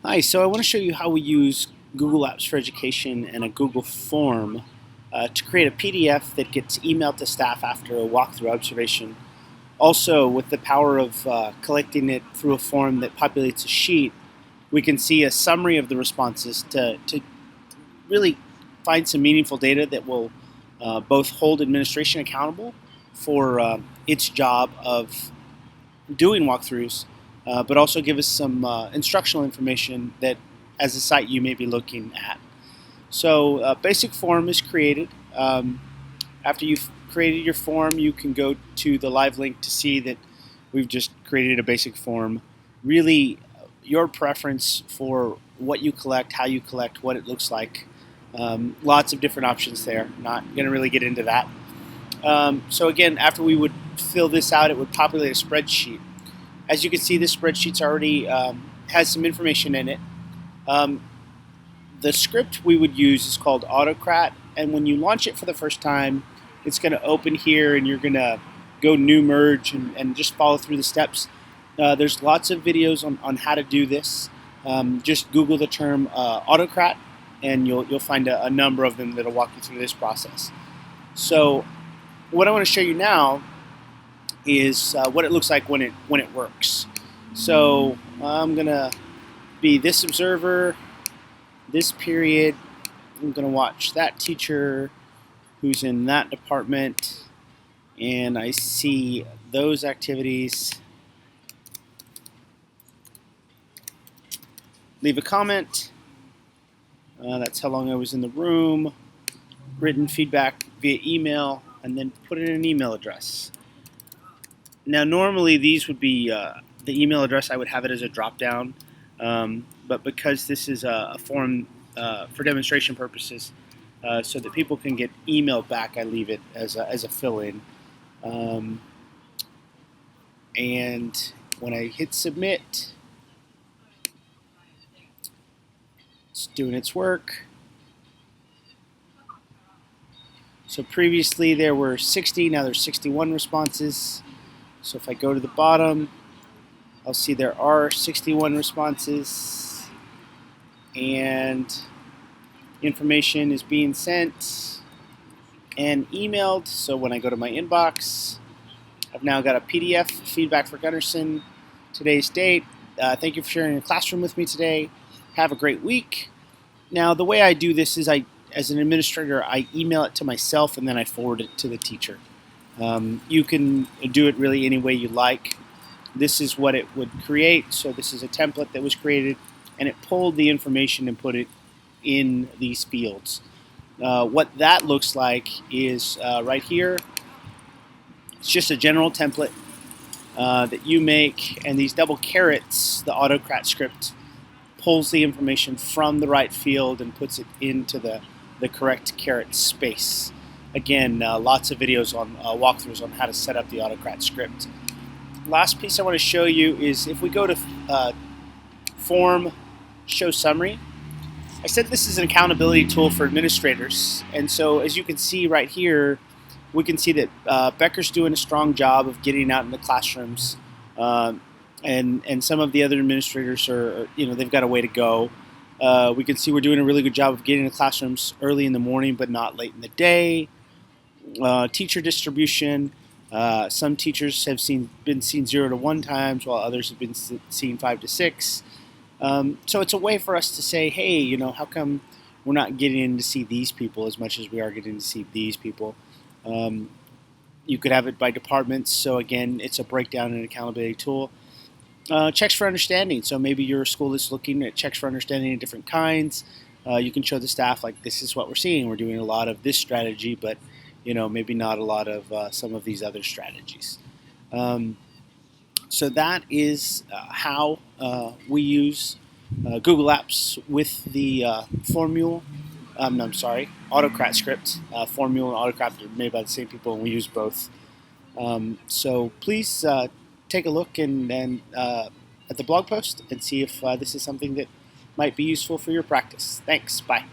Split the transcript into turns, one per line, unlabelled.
Hi, so I want to show you how we use Google Apps for Education and a Google form to create a PDF that gets emailed to staff after a walkthrough observation. Also, with the power of collecting it through a form that populates a sheet, we can see a summary of the responses to really find some meaningful data that will both hold administration accountable for its job of doing walkthroughs, but also give us some instructional information that, as a site, you may be looking at. So, basic form is created. After you've created your form, you can go to the live link to see that we've just created a basic form. Really, your preference for what you collect, how you collect, what it looks like. Lots of different options there. Not going to really get into that. So again, after we would fill this out, it would populate a spreadsheet. As you can see, this spreadsheet's already has some information in it. Um, the script we would use is called autCrat, and when you launch it for the first time, it's going to open here, and you're going to go new merge and just follow through the steps. There's lots of videos on how to do this. Just Google the term autCrat, and you'll find a number of them that'll walk you through this process. So, what I want to show you now is what it looks like when it works. So I'm gonna be this observer, this period. I'm gonna watch that teacher who's in that department, and I see those activities. Leave a comment. That's how long I was in the room. Written feedback via email, and then put in an email address. Now, normally these would be the email address. I would have it as a drop down, but because this is a form for demonstration purposes, so that people can get emailed back, I leave it as a fill in. And when I hit submit, it's doing its work. So previously there were 60, now there's 61 responses. So if I go to the bottom, I'll see there are 61 responses, and information is being sent and emailed. So when I go to my inbox, I've now got a PDF, feedback for Gunnarsson, today's date. Thank you for sharing your classroom with me today. Have a great week. Now, the way I do this is as an administrator, I email it to myself and then I forward it to the teacher. You can do it really any way you like. This is what it would create. So this is a template that was created, and it pulled the information and put it in these fields. What that looks like is right here. It's just a general template that you make, and these double carets, the autCrat script, pulls the information from the right field and puts it into the correct caret space. Again, lots of videos on walkthroughs on how to set up the autCrat script. Last piece I want to show you is if we go to Form, Show Summary. I said this is an accountability tool for administrators, and so as you can see right here, we can see that Becker's doing a strong job of getting out in the classrooms, and some of the other administrators are, they've got a way to go. We can see we're doing a really good job of getting in the classrooms early in the morning, but not late in the day. Teacher distribution. Some teachers have been seen 0 to 1 times, while others have been seen 5 to 6. So it's a way for us to say, hey, how come we're not getting to see these people as much as we are getting to see these people? You could have it by departments. So again, it's a breakdown and accountability tool. Checks for understanding. So maybe your school is looking at checks for understanding of different kinds. You can show the staff, like, this is what we're seeing. We're doing a lot of this strategy, but maybe not a lot of some of these other strategies. So that is how we use Google Apps with the Formule. I'm sorry, autCrat script. Formule and autCrat are made by the same people, and we use both. So please take a look and at the blog post and see if this is something that might be useful for your practice. Thanks. Bye.